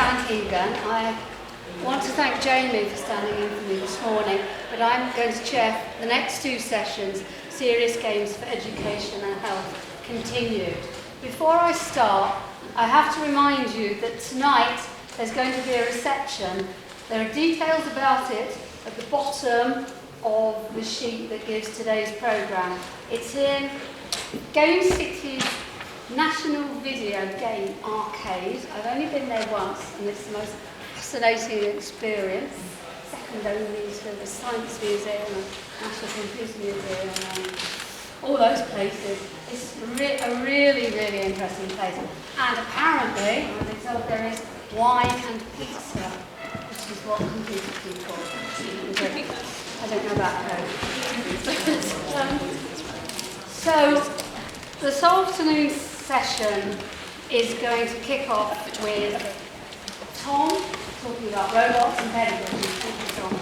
Anne Egan. I want to thank Jamie for standing in for me this morning, but I'm going to chair the next two sessions, Serious Games for Education and Health Continued. Before I start, I have to remind you that tonight there's going to be a reception. There are details about it at the bottom of the sheet that gives today's programme. It's in Game City's National Video Game Arcade. I've only been there once and it's the most fascinating experience, second only to the Science Museum and National Computer Museum and all those places. It's a really, really interesting place. And apparently, I've been told there is wine and pizza, which is what computer people eat and drink. I don't know about her. So, this afternoon's session is going to kick off with Tom talking about robots and pedagogy. Thank you, Tom.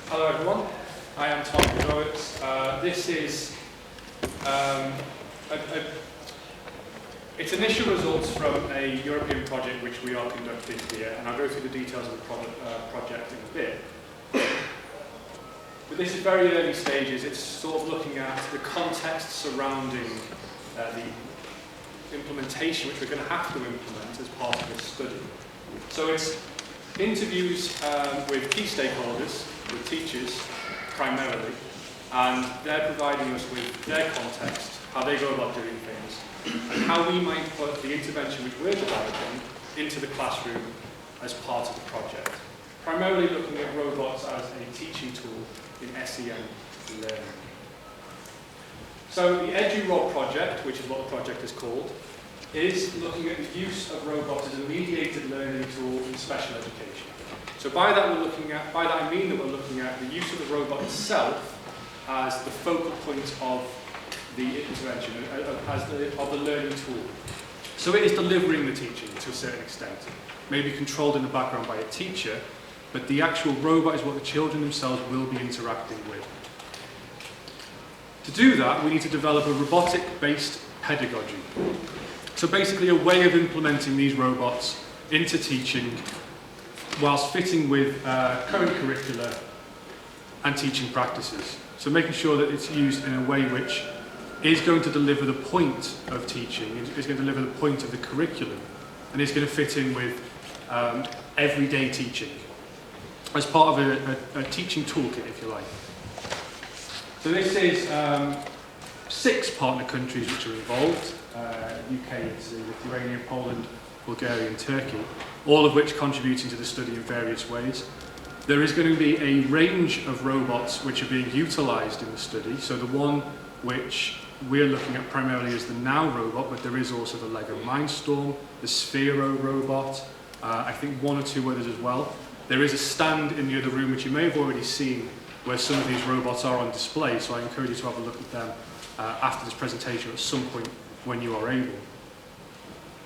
Hello everyone, I am Tom Roberts. This is its initial results from a European project which we are conducting here, and I'll go through the details of the project in a bit. But this is very early stages. It's sort of looking at the context surrounding the implementation which we're going to have to implement as part of this study. So it's interviews with key stakeholders, with teachers primarily, and they're providing us with their context, how they go about doing things, and how we might put the intervention which we're developing into the classroom as part of the project. Primarily looking at robots as a teaching tool in SEN learning. So the EduRob project, which is what the project is called, is looking at the use of robots as a mediated learning tool in special education. So by that I mean that we're looking at the use of the robot itself as the focal point of the intervention, of the learning tool. So it is delivering the teaching to a certain extent, maybe controlled in the background by a teacher, but the actual robot is what the children themselves will be interacting with. To do that, we need to develop a robotic-based pedagogy. So basically a way of implementing these robots into teaching whilst fitting with current curricula and teaching practices. So making sure that it's used in a way which is going to deliver the point of teaching, is going to deliver the point of the curriculum, and is going to fit in with everyday teaching as part of a teaching toolkit, if you like. So this is 6 partner countries which are involved. UK, Italy, Lithuania, Poland, Bulgaria and Turkey, all of which contributing to the study in various ways. There is going to be a range of robots which are being utilised in the study. So the one which we're looking at primarily is the Now robot, but there is also the Lego Mindstorm, the Sphero robot, I think 1 or 2 others as well. There is a stand in the other room which you may have already seen where some of these robots are on display, so I encourage you to have a look at them after this presentation at some point when you are able.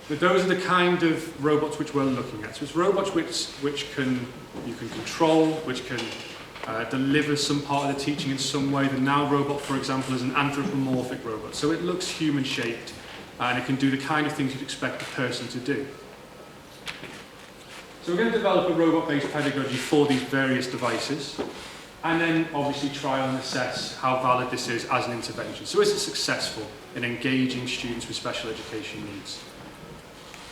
But those are the kind of robots which we're looking at. So it's robots which you can control, which can deliver some part of the teaching in some way. The Now robot, for example, is an anthropomorphic robot. So it looks human-shaped and it can do the kind of things you'd expect a person to do. So we're going to develop a robot-based pedagogy for these various devices, and then obviously try and assess how valid this is as an intervention. So is it successful in engaging students with special education needs?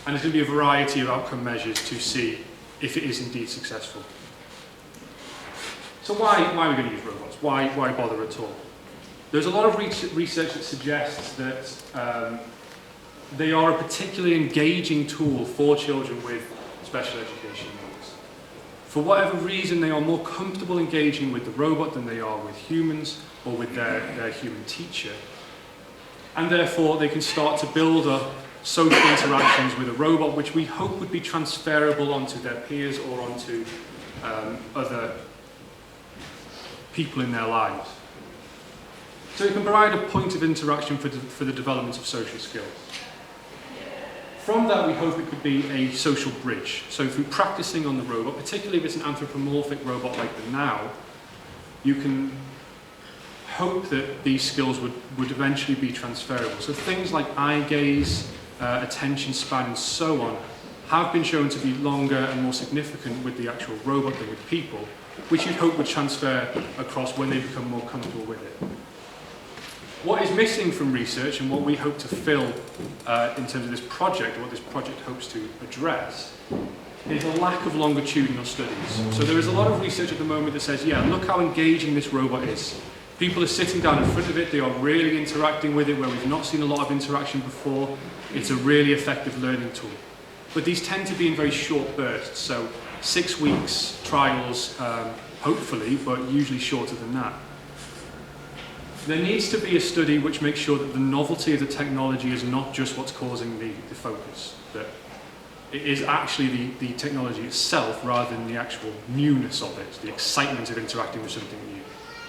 And there's going to be a variety of outcome measures to see if it is indeed successful. So why are we going to use robots? Why bother at all? There's a lot of research that suggests that they are a particularly engaging tool for children with special education needs. For whatever reason, they are more comfortable engaging with the robot than they are with humans or with their human teacher. And therefore, they can start to build up social interactions with a robot which we hope would be transferable onto their peers or onto other people in their lives. So it can provide a point of interaction for the development of social skills. From that, we hope it could be a social bridge. So through practicing on the robot, particularly if it's an anthropomorphic robot like the Now, you can hope that these skills would eventually be transferable. So things like eye gaze, attention span, and so on, have been shown to be longer and more significant with the actual robot than with people, which you'd hope would transfer across when they become more comfortable with it. What is missing from research and what we hope to fill in terms of this project, or what this project hopes to address, is a lack of longitudinal studies. So there is a lot of research at the moment that says, yeah, look how engaging this robot is. People are sitting down in front of it, they are really interacting with it where we've not seen a lot of interaction before. It's a really effective learning tool. But these tend to be in very short bursts, so 6 weeks trials, hopefully, but usually shorter than that. There needs to be a study which makes sure that the novelty of the technology is not just what's causing the focus, that it is actually the technology itself rather than the actual newness of it, the excitement of interacting with something new.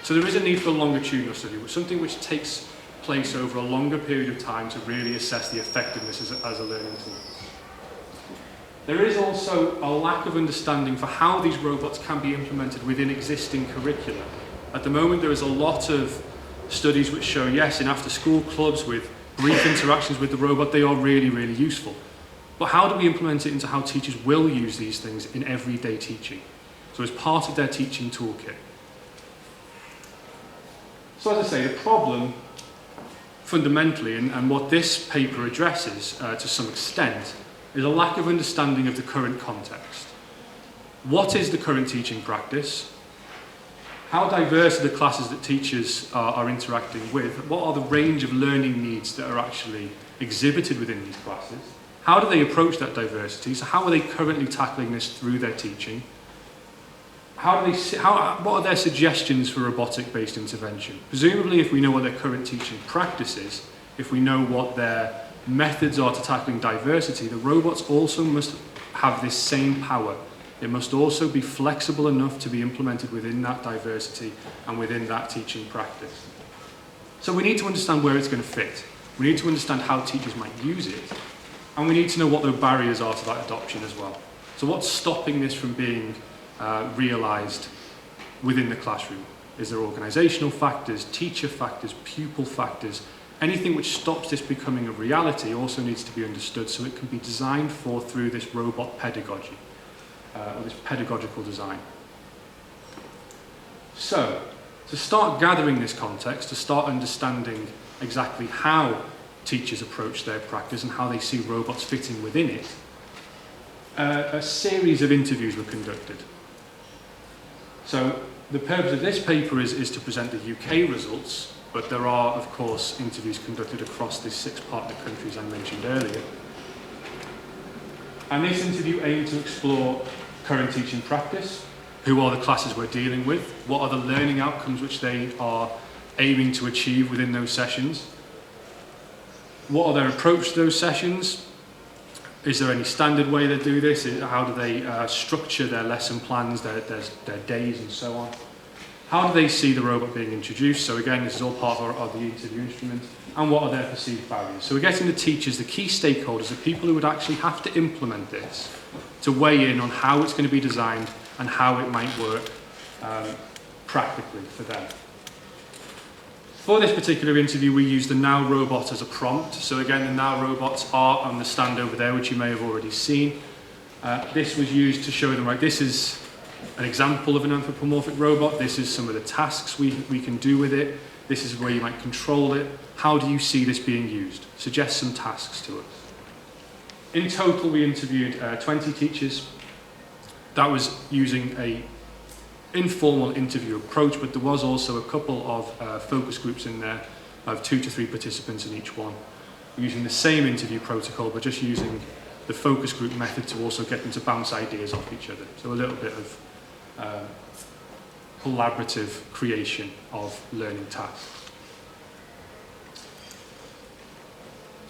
So there is a need for a longitudinal study, something which takes place over a longer period of time to really assess the effectiveness as a learning tool. There is also a lack of understanding for how these robots can be implemented within existing curricula. At the moment, there is a lot of studies which show, yes, in after-school clubs with brief interactions with the robot, they are really, really useful. But how do we implement it into how teachers will use these things in everyday teaching? So as part of their teaching toolkit. So as I say, the problem fundamentally, and what this paper addresses to some extent, is a lack of understanding of the current context. What is the current teaching practice? How diverse are the classes that teachers are interacting with? What are the range of learning needs that are actually exhibited within these classes? How do they approach that diversity? So how are they currently tackling this through their teaching? What are their suggestions for robotic-based intervention? Presumably, if we know what their current teaching practice is, if we know what their methods are to tackling diversity, the robots also must have this same power. It must also be flexible enough to be implemented within that diversity and within that teaching practice. So we need to understand where it's going to fit. We need to understand how teachers might use it. And we need to know what the barriers are to that adoption as well. So what's stopping this from being realised within the classroom? Is there organisational factors, teacher factors, pupil factors? Anything which stops this becoming a reality also needs to be understood so it can be designed for through this robot pedagogy. Or this pedagogical design. So, to start gathering this context, to start understanding exactly how teachers approach their practice and how they see robots fitting within it, a series of interviews were conducted. So, the purpose of this paper is to present the UK results, but there are, of course, interviews conducted across the 6 partner countries I mentioned earlier. And this interview aimed to explore current teaching practice, who are the classes we're dealing with, what are the learning outcomes which they are aiming to achieve within those sessions, what are their approach to those sessions, is there any standard way they do this, how do they structure their lesson plans, their days and so on, how do they see the robot being introduced, so again this is all part of the interview instrument, and what are their perceived barriers. So we're getting the teachers, the key stakeholders, the people who would actually have to implement this, to weigh in on how it's going to be designed and how it might work practically for them. For this particular interview, we used the Now robot as a prompt. So again, the Now robots are on the stand over there, which you may have already seen. This was used to show them, right, this is an example of an anthropomorphic robot. This is some of the tasks we can do with it. This is where you might control it. How do you see this being used? Suggest some tasks to us. In total, we interviewed 20 teachers. That was using an informal interview approach, but there was also a couple of focus groups in there of 2 to 3 participants in each one, using the same interview protocol, but just using the focus group method to also get them to bounce ideas off each other. So a little bit of collaborative creation of learning tasks.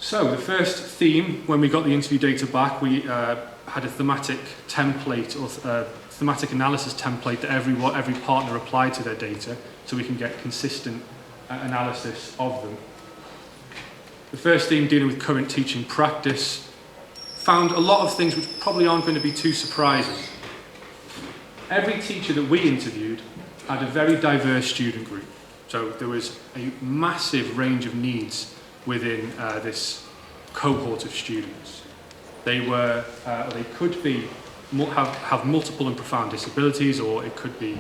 So the first theme, when we got the interview data back, we had a thematic template or thematic analysis template that every partner applied to their data, so we can get consistent analysis of them. The first theme, dealing with current teaching practice, found a lot of things which probably aren't going to be too surprising. Every teacher that we interviewed had a very diverse student group. So there was a massive range of needs within this cohort of students. They could be have multiple and profound disabilities, or it could be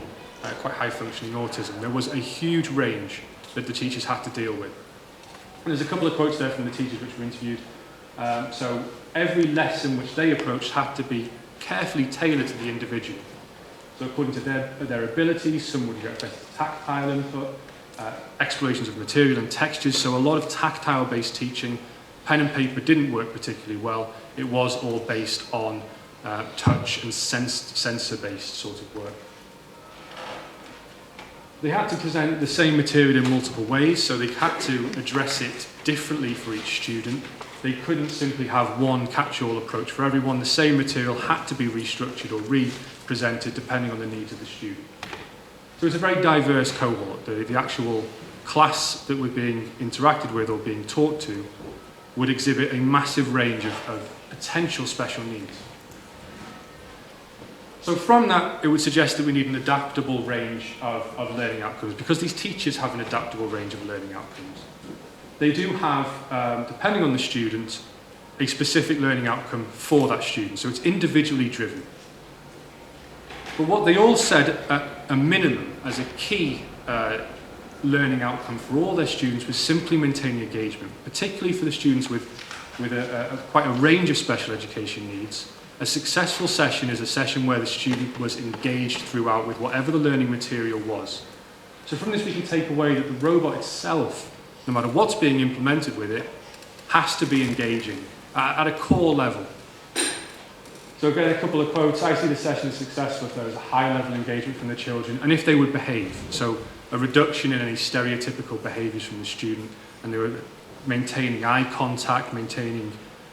quite high functioning autism. There was a huge range that the teachers had to deal with. And there's a couple of quotes there from the teachers which were interviewed. So every lesson which they approached had to be carefully tailored to the individual. So according to their abilities, some would get better tactile input, explorations of material and textures, so a lot of tactile-based teaching. Pen and paper didn't work particularly well. It was all based on touch and sensor-based sort of work. They had to present the same material in multiple ways, so they had to address it differently for each student. They couldn't simply have one catch-all approach for everyone. The same material had to be restructured or represented depending on the needs of the student. So it's a very diverse cohort. The actual class that we're being interacted with or being taught to would exhibit a massive range of potential special needs. So from that, it would suggest that we need an adaptable range of learning outcomes, because these teachers have an adaptable range of learning outcomes. They do have, depending on the student, a specific learning outcome for that student. So it's individually driven. But what they all said at a minimum as a key learning outcome for all their students was simply maintaining engagement, particularly for the students with quite a range of special education needs. A successful session is a session where the student was engaged throughout with whatever the learning material was. So from this we can take away that the robot itself, no matter what's being implemented with it, has to be engaging at a core level. So again, a couple of quotes. I see the session as successful if there is a high level of engagement from the children and if they would behave. So a reduction in any stereotypical behaviours from the student, and they were maintaining eye contact, maintaining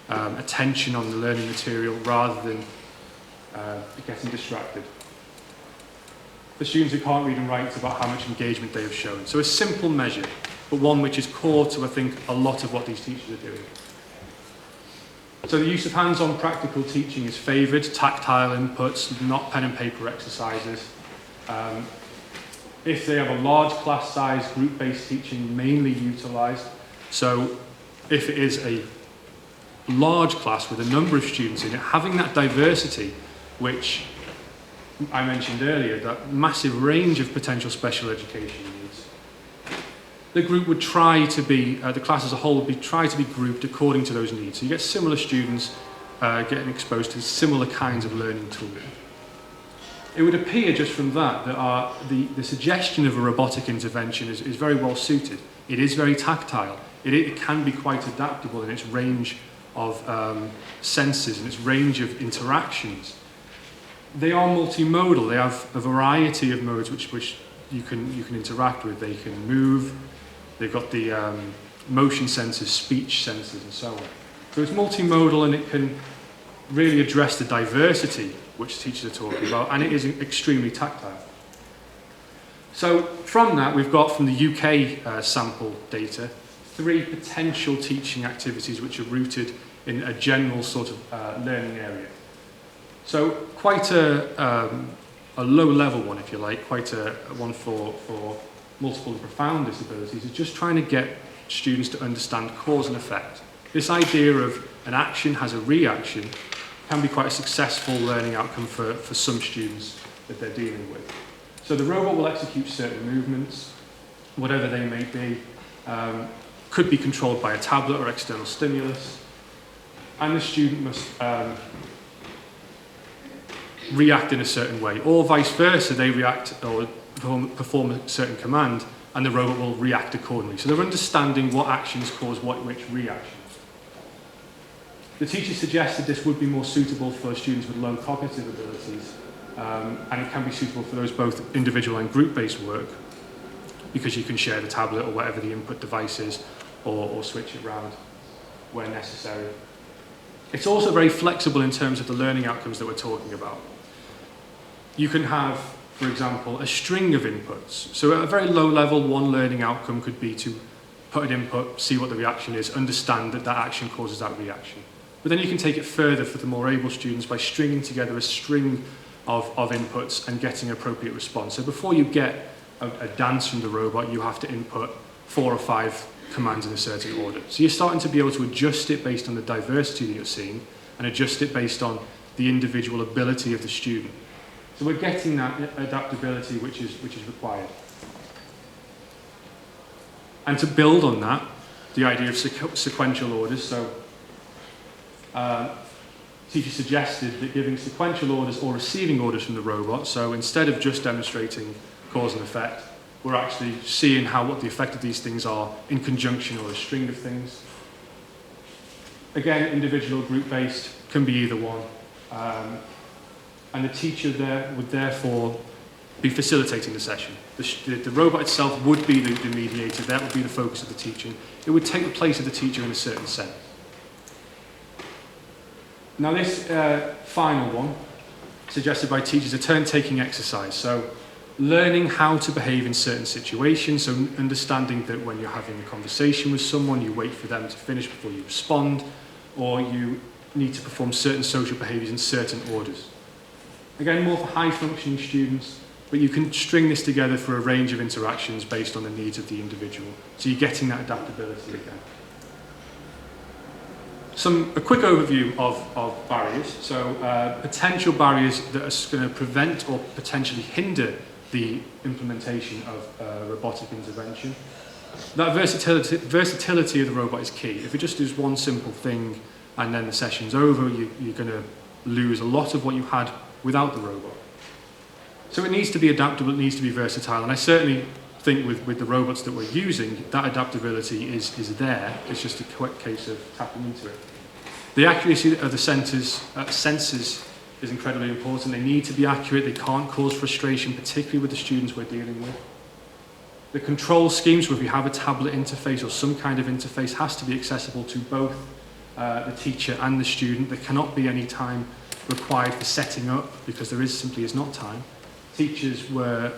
attention on the learning material rather than getting distracted. The students who can't read and write, it's about how much engagement they have shown. So a simple measure, but one which is core to, I think, a lot of what these teachers are doing. So the use of hands-on practical teaching is favoured, tactile inputs, not pen and paper exercises. If they have a large class size, group-based teaching mainly utilised. So if it is a large class with a number of students in it, having that diversity, which I mentioned earlier, that massive range of potential special education needs, the group would try to be, the class as a whole would try to be grouped according to those needs. So you get similar students getting exposed to similar kinds of learning tools. It would appear just from that the suggestion of a robotic intervention is very well suited. It is very tactile. It can be quite adaptable in its range of senses and its range of interactions. They are multimodal. They have a variety of modes which you can interact with. They can move. They've got the motion sensors, speech sensors, and so on. So it's multimodal, and it can really address the diversity which teachers are talking about, and it is extremely tactile. So from that, we've got from the UK sample data 3 potential teaching activities which are rooted in a general sort of learning area. So quite a low level one, if you like, quite a one for multiple and profound disabilities, is just trying to get students to understand cause and effect. This idea of an action has a reaction can be quite a successful learning outcome for some students that they're dealing with. So the robot will execute certain movements, whatever they may be, could be controlled by a tablet or external stimulus, and the student must react in a certain way, or vice versa, they react or perform a certain command and the robot will react accordingly. So they're understanding what actions cause which reactions. The teacher suggested this would be more suitable for students with low cognitive abilities, and it can be suitable for those both individual and group-based work, because you can share the tablet or whatever the input device is, or switch it around where necessary. It's also very flexible in terms of the learning outcomes that we're talking about. You can have for example, a string of inputs. So at a very low level, one learning outcome could be to put an input, see what the reaction is, understand that that action causes that reaction. But then you can take it further for the more able students by stringing together a string of inputs and getting an appropriate response. So before you get a dance from the robot, you have to input 4 or 5 commands in a certain order. So you're starting to be able to adjust it based on the diversity that you're seeing and adjust it based on the individual ability of the student. So we're getting that adaptability which is required. And to build on that, the idea of sequential orders, so teacher suggested that giving sequential orders or receiving orders from the robot, so instead of just demonstrating cause and effect, we're actually seeing what the effect of these things are in conjunction or a string of things. Again, individual or group-based can be either one. And the teacher there would therefore be facilitating the session. The robot itself would be the mediator, that would be the focus of the teaching. It would take the place of the teacher in a certain sense. Now this final one, suggested by teachers, a turn-taking exercise. So learning how to behave in certain situations, so understanding that when you're having a conversation with someone, you wait for them to finish before you respond, or you need to perform certain social behaviours in certain orders. Again, more for high-functioning students, but you can string this together for a range of interactions based on the needs of the individual. So you're getting that adaptability again. A quick overview of barriers. So potential barriers that are going to prevent or potentially hinder the implementation of robotic intervention. That versatility of the robot is key. If it just does one simple thing and then the session's over, you're going to lose a lot of what you had without the robot. So it needs to be adaptable, it needs to be versatile, and I certainly think with the robots that we're using, that adaptability is there. It's just a quick case of tapping into it. The accuracy of the sensors is incredibly important. They need to be accurate, they can't cause frustration, particularly with the students we're dealing with. The control schemes, where if you have a tablet interface or some kind of interface, has to be accessible to both the teacher and the student. There cannot be any time required for setting up, because there simply is not time. Teachers were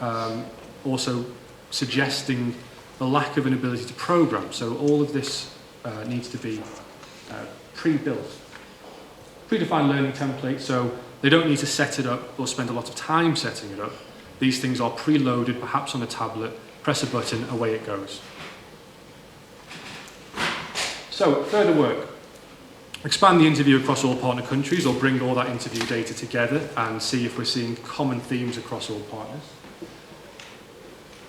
also suggesting the lack of an ability to program, so all of this needs to be pre-built. Predefined learning template, so they don't need to set it up or spend a lot of time setting it up. These things are preloaded, perhaps on a tablet, press a button, away it goes. So, further work. Expand the interview across all partner countries, or bring all that interview data together and see if we're seeing common themes across all partners.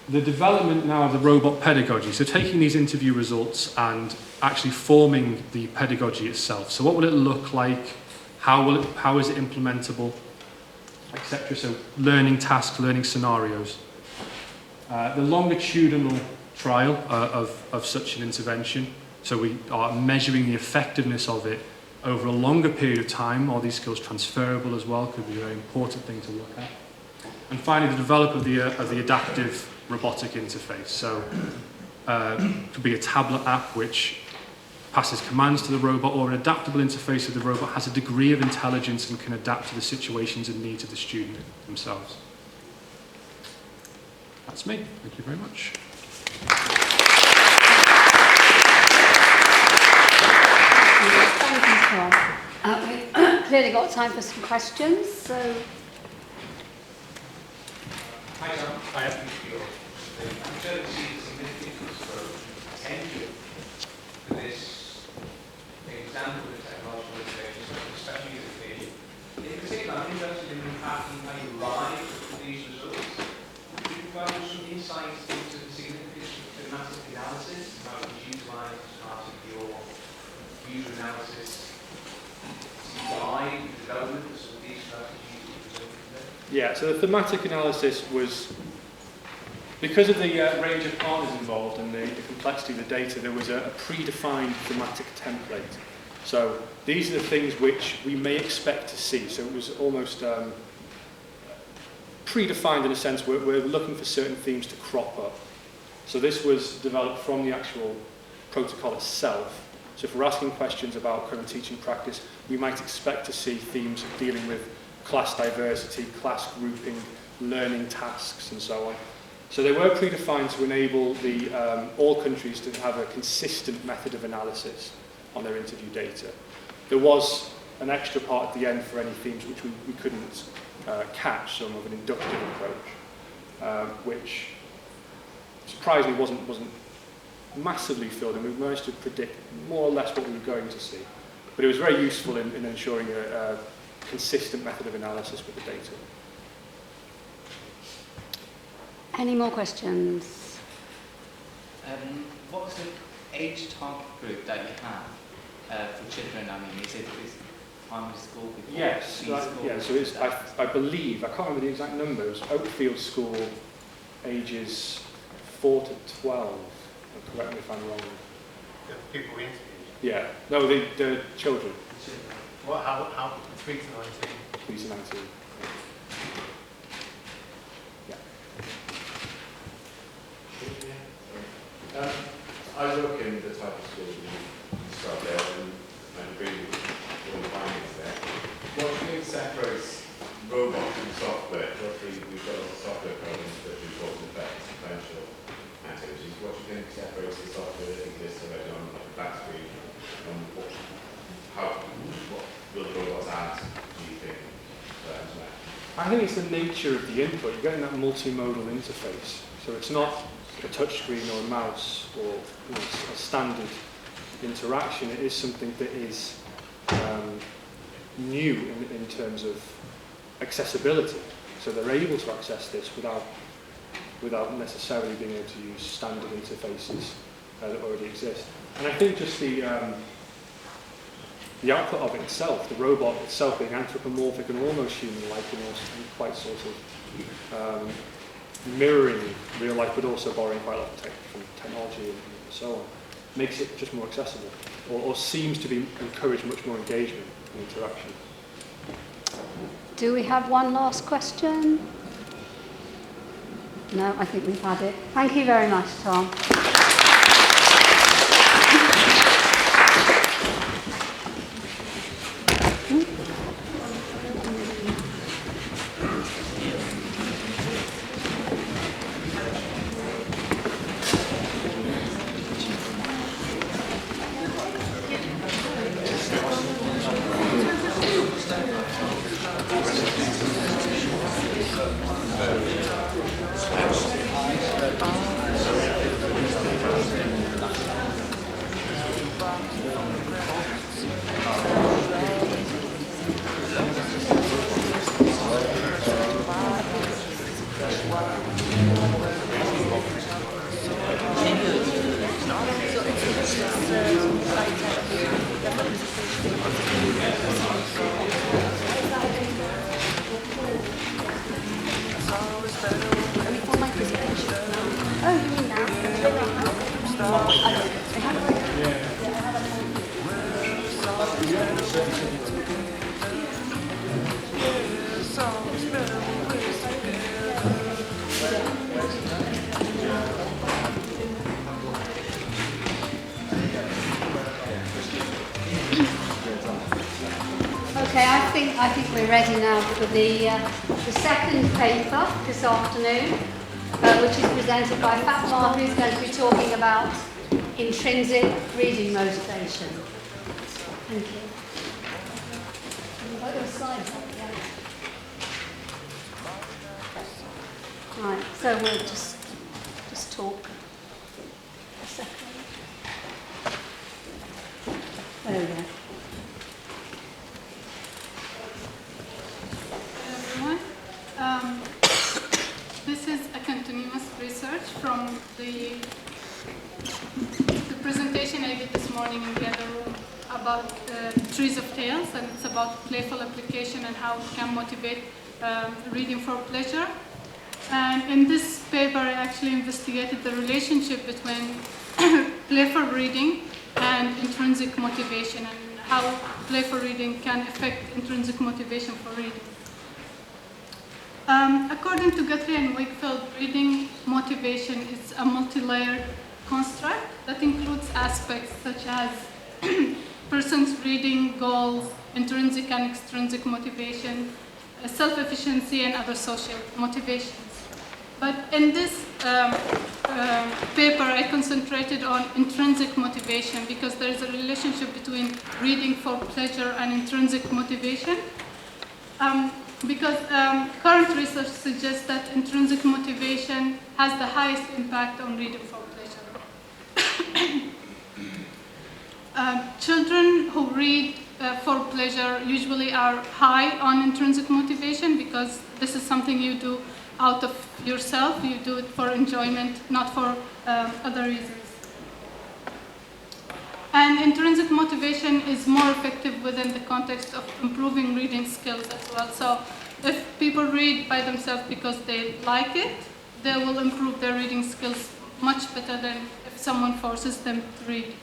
The development now of the robot pedagogy, so taking these interview results and actually forming the pedagogy itself. So what will it look like? How is it implementable? Etc. So learning tasks, learning scenarios. The longitudinal trial of such an intervention. So we are measuring the effectiveness of it over a longer period of time. Are these skills transferable as well? Could be a very important thing to look at. And finally, the development of the adaptive robotic interface. So it could be a tablet app which passes commands to the robot, or an adaptable interface of the robot has a degree of intelligence and can adapt to the situations and needs of the student themselves. That's me. Thank you very much. Thank you, Tom. We've clearly got time for some questions, so... Hi, Tom. Hi. I'm sure to see the significance for attention to this example of technological innovation, especially education. In particular, I'm interested in how you arrive at these results. Could you provide some insights into the significance of thematic analysis, how it was utilised as part of your user analysis to guide the development of some of these strategies that you're presenting today? Yeah, so the thematic analysis was, because of the range of partners involved and the complexity of the data, there was a predefined thematic template. So these are the things which we may expect to see. So it was almost predefined in a sense. We're looking for certain themes to crop up. So this was developed from the actual protocol itself. So if we're asking questions about current teaching practice, we might expect to see themes dealing with class diversity, class grouping, learning tasks, and so on. So they were predefined to enable all countries to have a consistent method of analysis on their interview data. There was an extra part at the end for any themes which we couldn't catch, some of an inductive approach, which surprisingly wasn't massively filled, and we managed to predict more or less what we were going to see. But it was very useful in ensuring a consistent method of analysis with the data. Any more questions? What's the age target group that you have for children? I mean, is it primary school before? Yes, so it's, I believe, I can't remember the exact numbers, Oakfield School ages 4 to 12, correct me if I'm wrong. The people we interviewed? Yeah, no, the children. What, how, 3 to 19? 3 to 19. Yeah. I work in the type of school you described there, and I agree with all the findings there. What do you think separates robots from software? Roughly, we've got a lot of software programs that do cause and effect sequential activities. What do you think separates the software that exists already on a flat screen? And what will the robots add, do you think, to that? I think it's the nature of the input. You're getting that multimodal interface. So it's not a touchscreen or a mouse or a standard interaction. It is something that is new in terms of accessibility. So they're able to access this without necessarily being able to use standard interfaces that already exist. And I think just the output of it itself, the robot itself being anthropomorphic and almost human-like and also quite sort of mirroring real life, but also borrowing quite a lot from technology and so on, makes it just more accessible, or seems to be encourage much more engagement and interaction. Do we have one last question? No, I think we've had it. Thank you very much, Tom. Okay, I think we're ready now for the second paper this afternoon, which is presented by Fatma, who's going to be talking about intrinsic reading motivation. Thank you. You've got your slides up, yeah. Right, so we'll just talk a second. There we go. This is a continuous research from the presentation I did this morning in the other room about trees of tales, and it's about playful application and how it can motivate reading for pleasure. And in this paper, I actually investigated the relationship between playful reading and intrinsic motivation, and how playful reading can affect intrinsic motivation for reading. According to Guthrie and Wakefield, reading motivation is a multi-layered construct that includes aspects such as person's reading goals, intrinsic and extrinsic motivation, self-efficiency and other social motivations. But in this paper, I concentrated on intrinsic motivation because there is a relationship between reading for pleasure and intrinsic motivation. Because current research suggests that intrinsic motivation has the highest impact on reading for pleasure. Children who read for pleasure usually are high on intrinsic motivation because this is something you do out of yourself, you do it for enjoyment, not for other reasons. And intrinsic motivation is more effective within the context of improving reading skills as well. So if people read by themselves because they like it, they will improve their reading skills much better than if someone forces them to read.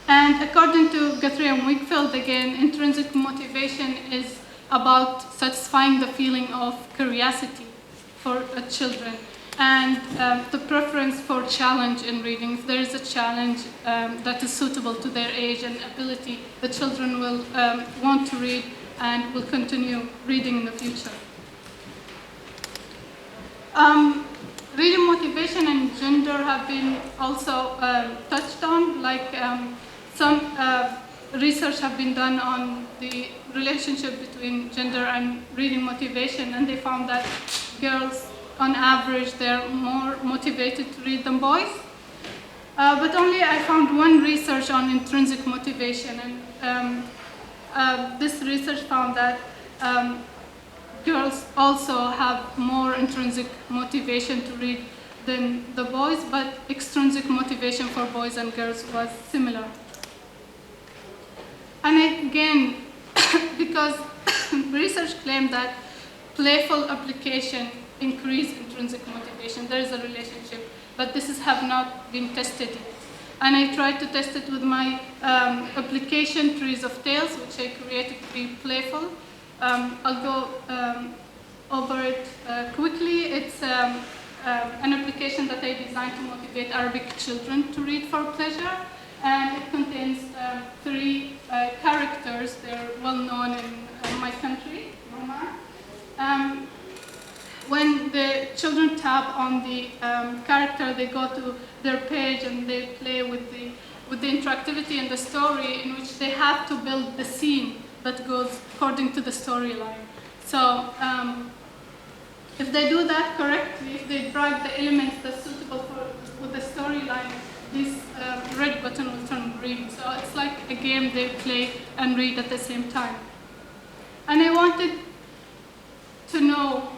And according to Guthrie and Wakefield, again, intrinsic motivation is about satisfying the feeling of curiosity for children and the preference for challenge in reading. If there is a challenge that is suitable to their age and ability, the children will want to read and will continue reading in the future. Reading motivation and gender have been also touched on, like some research have been done on the relationship between gender and reading motivation, and they found that girls, on average, they're more motivated to read than boys. But only I found one research on intrinsic motivation, and this research found that girls also have more intrinsic motivation to read than the boys, but extrinsic motivation for boys and girls was similar. And again, because research claimed that playful application increase intrinsic motivation, there is a relationship, but this have not been tested yet. And I tried to test it with my application trees of tales, which I created to be playful. I'll go over it quickly. It's an application that I designed to motivate Arabic children to read for pleasure. And it contains 3 characters. They're well known in my country, Oman. When the children tap on the character, they go to their page and they play with the interactivity and the story, in which they have to build the scene that goes according to the storyline. So if they do that correctly, if they drag the elements that's suitable with the storyline, this red button will turn green. So it's like a game they play and read at the same time. And I wanted to know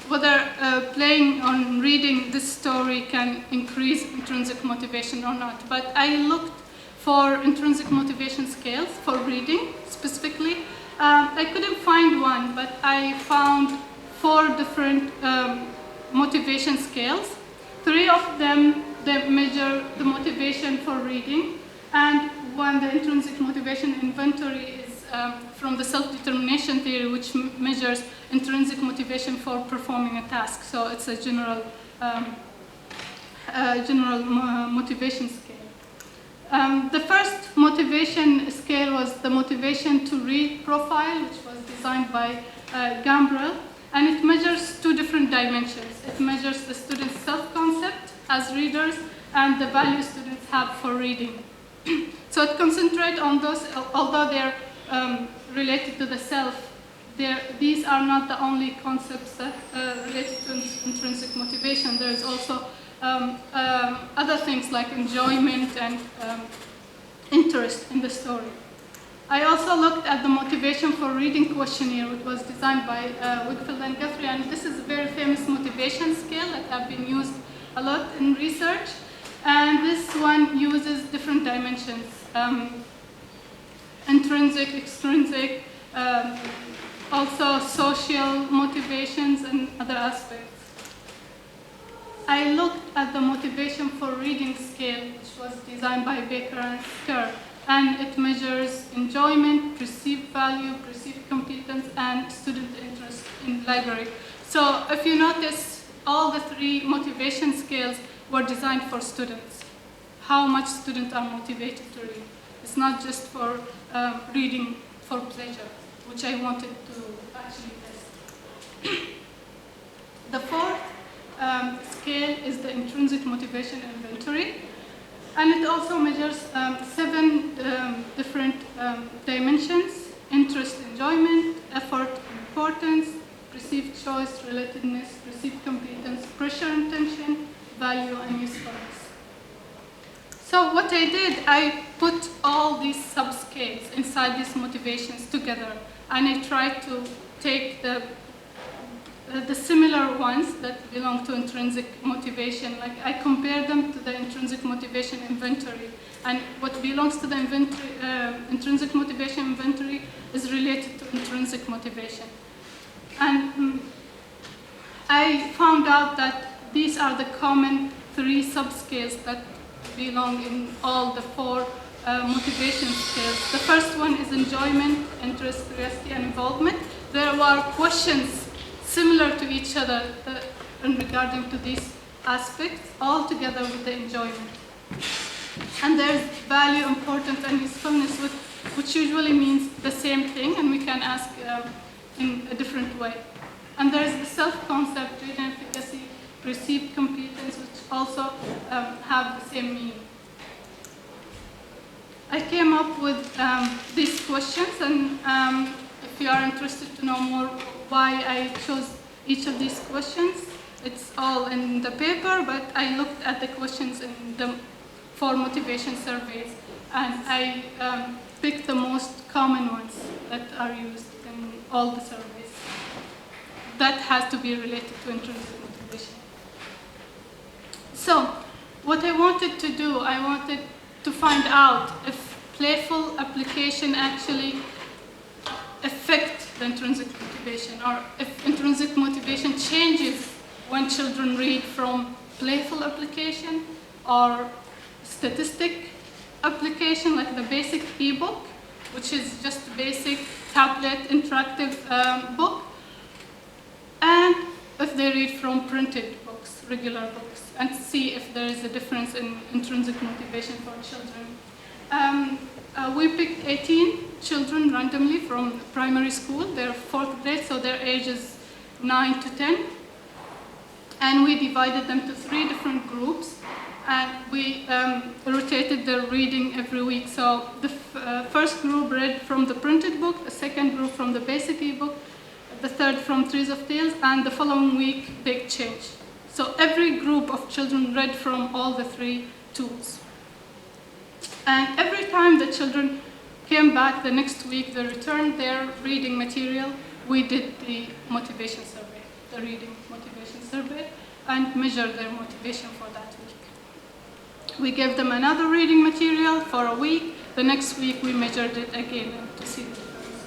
whether playing on reading this story can increase intrinsic motivation or not. But I looked for intrinsic motivation scales for reading specifically. I couldn't find one, but I found 4 different motivation scales. 3 of them, they measure the motivation for reading, and one, the intrinsic motivation inventory, is from the self-determination theory, which measures intrinsic motivation for performing a task. So it's a general motivation scale. The first motivation scale was the motivation to read profile, which was designed by Gambrel, and it measures 2 different dimensions. It measures the students' self-concept as readers and the value students have for reading. So it concentrates on those, although they're related to the self, these are not the only concepts that related to intrinsic motivation. There's also other things like enjoyment and interest in the story. I also looked at the motivation for reading questionnaire, which was designed by Wakefield and Guthrie, and this is a very famous motivation scale that have been used a lot in research. And this one uses different dimensions, intrinsic, extrinsic, also social motivations and other aspects. I looked at the motivation for reading scale, which was designed by Baker and Kerr, and it measures enjoyment, perceived value, perceived competence, and student interest in library. So if you notice, all the 3 motivation scales were designed for students. How much students are motivated to read. It's not just for reading for pleasure, which I wanted to actually test. The fourth scale is the intrinsic motivation inventory, and it also measures 7 different dimensions: interest, enjoyment, effort, importance, perceived choice, relatedness, perceived competence, pressure and tension, value, and usefulness. So what I did, I put all these subscales inside these motivations together, and I tried to take the similar ones that belong to intrinsic motivation. Like, I compared them to the intrinsic motivation inventory, and what belongs to the intrinsic motivation inventory is related to intrinsic motivation. And I found out that these are the common 3 subscales that belong in all the 4 motivation scales. The first one is enjoyment, interest, curiosity, and involvement. There were questions similar to each other in regarding to these aspects, all together with the enjoyment. And there's value, importance, and usefulness, which usually means the same thing, and we can ask in a different way. And there's the self-concept, reading efficacy, perceived competence, which also have the same meaning. I came up with these questions, and if you are interested to know more why I chose each of these questions, it's all in the paper, but I looked at the questions in the 4 motivation surveys, and I picked the most common ones that are used in all the surveys. That has to be related to intrinsic motivation. So, what I wanted to do, I wanted to find out if playful application actually affect the intrinsic motivation, or if intrinsic motivation changes when children read from playful application or statistic application, like the basic e-book, which is just a basic tablet interactive book, and if they read from printed books, regular books, and see if there is a difference in intrinsic motivation for children. We picked 18 children randomly from primary school. They're 4th grade, so their age is 9 to 10. And we divided them to 3 different groups, and we rotated their reading every week. So the first group read from the printed book, the second group from the basic e-book, the third from Trees of Tales, and the following week, big change. So every group of children read from all the 3 tools. And every time the children came back the next week, they returned their reading material, we did the motivation survey, the reading motivation survey, and measured their motivation for that week. We gave them another reading material for a week. The next week, we measured it again to see the difference.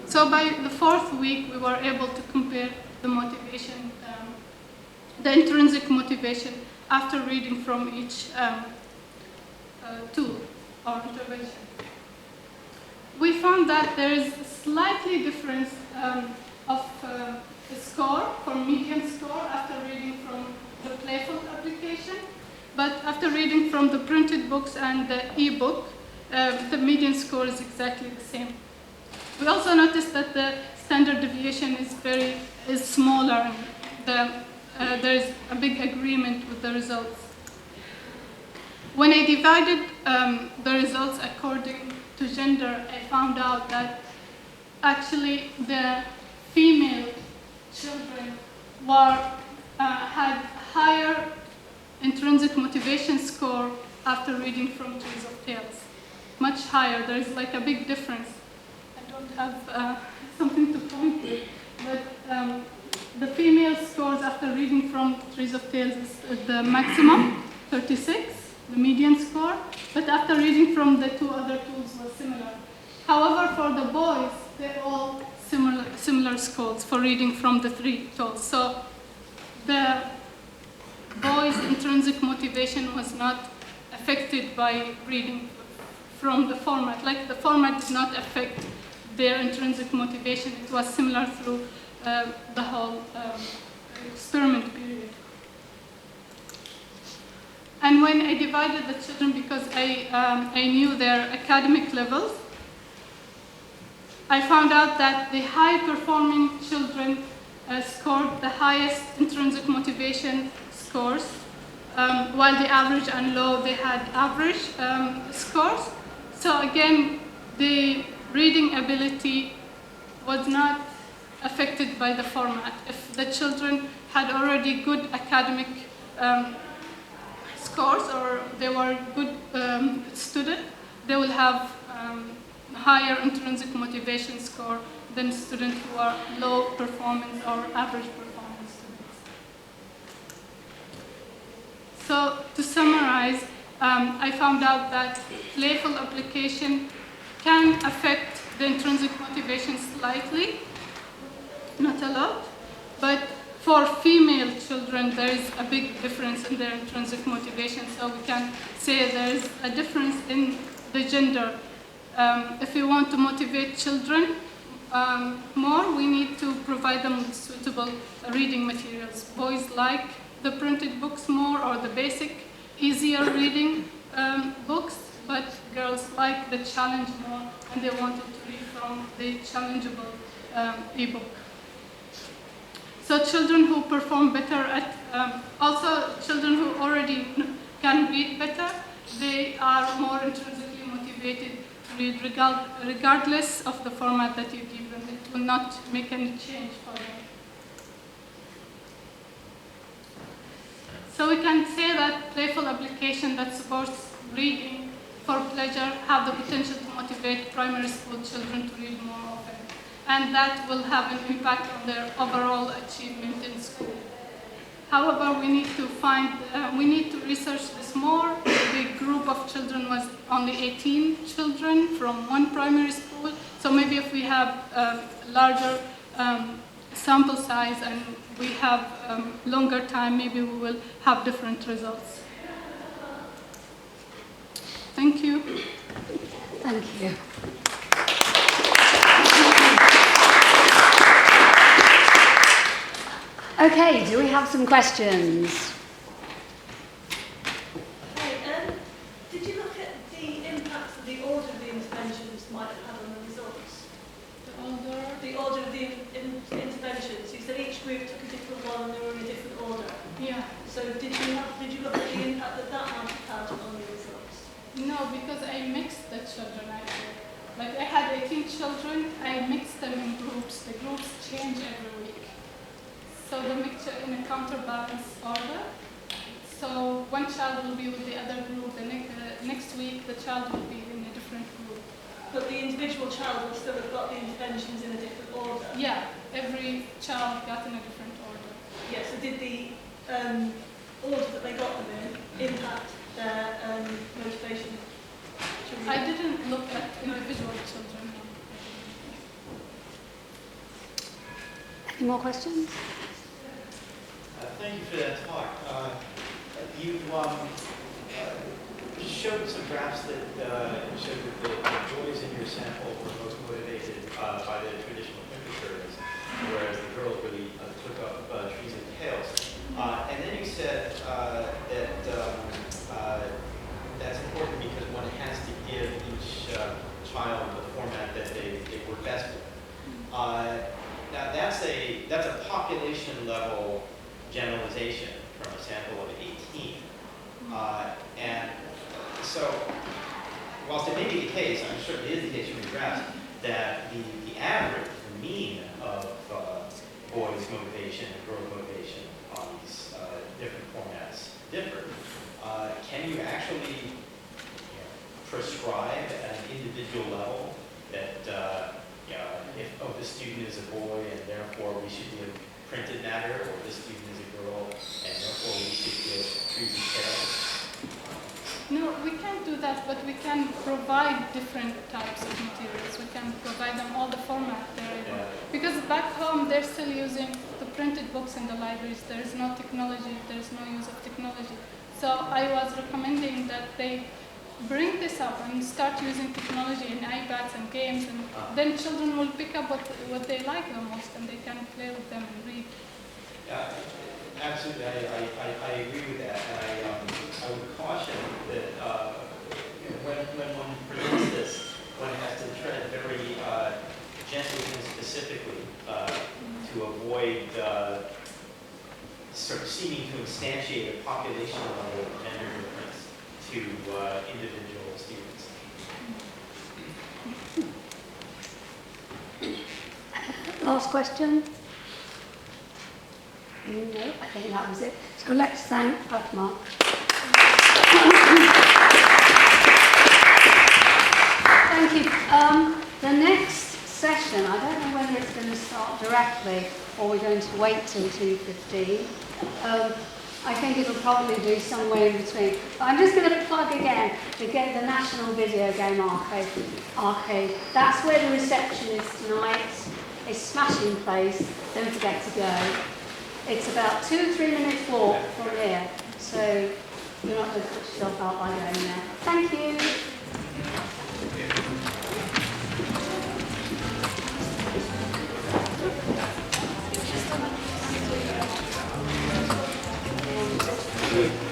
So by the 4th week, we were able to compare the motivation, the intrinsic motivation after reading from each tool or intervention. We found that there is a slightly difference of score, for median score, after reading from the playful application, but after reading from the printed books and the e-book, the median score is exactly the same. We also noticed that the standard deviation is smaller. There is a big agreement with the results. When I divided the results according to gender, I found out that actually the female children had higher intrinsic motivation score after reading from Trees of Tales. Much higher. There is like a big difference. I don't have something to point to, but the female scores after reading from Trees of Tales is the maximum, 36, the median score, but after reading from the 2 other tools was similar. However, for the boys, they're all similar scores for reading from the 3 tools. So the boys' intrinsic motivation was not affected by reading from the format. Like, the format did not affect their intrinsic motivation. It was similar through the whole experiment period. And when I divided the children, because I knew their academic levels, I found out that the high-performing children scored the highest intrinsic motivation scores, while the average and low, they had average scores. So again, the reading ability was not affected by the format. If the children had already good academic scores or they were good student, they will have higher intrinsic motivation score than students who are low performance or average performance students. So to summarize, I found out that playful application can affect the intrinsic motivation slightly, not a lot, but for female children, there is a big difference in their intrinsic motivation, so we can say there is a difference in the gender. If we want to motivate children more, we need to provide them with suitable reading materials. Boys like the printed books more or the basic, easier reading books, but girls like the challenge more and they wanted to read from the challengeable ebook. So children who perform better at, also children who already can read better, they are more intrinsically motivated to read regardless of the format that you give them. It will not make any change for them. So we can say that playful application that supports reading for pleasure have the potential to motivate primary school children to read more often. And that will have an impact on their overall achievement in school. However, we need to research this more. The group of children was only 18 children from one primary school. So maybe if we have a larger sample size and we have longer time, maybe we will have different results. Thank you. Thank you. Okay, do we have some questions? Hi, did you look at the impact that the order of the interventions might have had on the results? The order of the interventions. You said each group took a different one and they were in a different order. Yeah. So did you look at the impact that that might have had on the results? No, because I mixed the children actually. Like I had 18 children, I mixed them in groups. The groups change every week. So the mixture in a counterbalance order. So one child will be with the other group, the next week the child will be in a different group. But the individual child will still have got the interventions in a different order? Yeah, every child got in a different order. Yeah, so did the order that they got them in impact their motivation? I didn't look at individual children. Any more questions? Thank you for that talk. You showed some graphs that showed that the boys in your sample were most motivated by the traditional printer service, whereas the girls really took up trees and tails. And then you said that that's important because one has to give each child the format that they were best with. Now that's a population level generalization from a sample of 18. And so, whilst it may be the case, I'm sure it is the case from your graphs, that the average, the mean of boys' motivation and girl motivation on these different formats differ. Can you actually prescribe at an individual level that if this student is a boy and therefore we should give printed matter, or this student is a girl and therefore we should give trees and tails? No, we can't do that, but we can provide different types of materials. We can provide them all the format they're able. Yeah. Because back home, they're still using the printed books in the libraries. There is no technology. There is no use of technology. So I was recommending that they bring this up and start using technology in iPads and games, and then children will pick up what they like the most, and they can play with them and read. Absolutely, I agree with that, and I would caution that when one presents this, one has to tread very population level gender difference to individual students. Last question? No, I think that was it. So let's thank Mark. Thank you. The next session, I don't know whether it's going to start directly or we're going to wait till 2:15. I think it'll probably be somewhere in between. But I'm just going to plug again the National Video Game Arcade. That's where the reception is tonight. A smashing place. Don't forget to go. It's about 2-3 minutes walk from here. So you're not going to put yourself out by going there. Thank you. Good.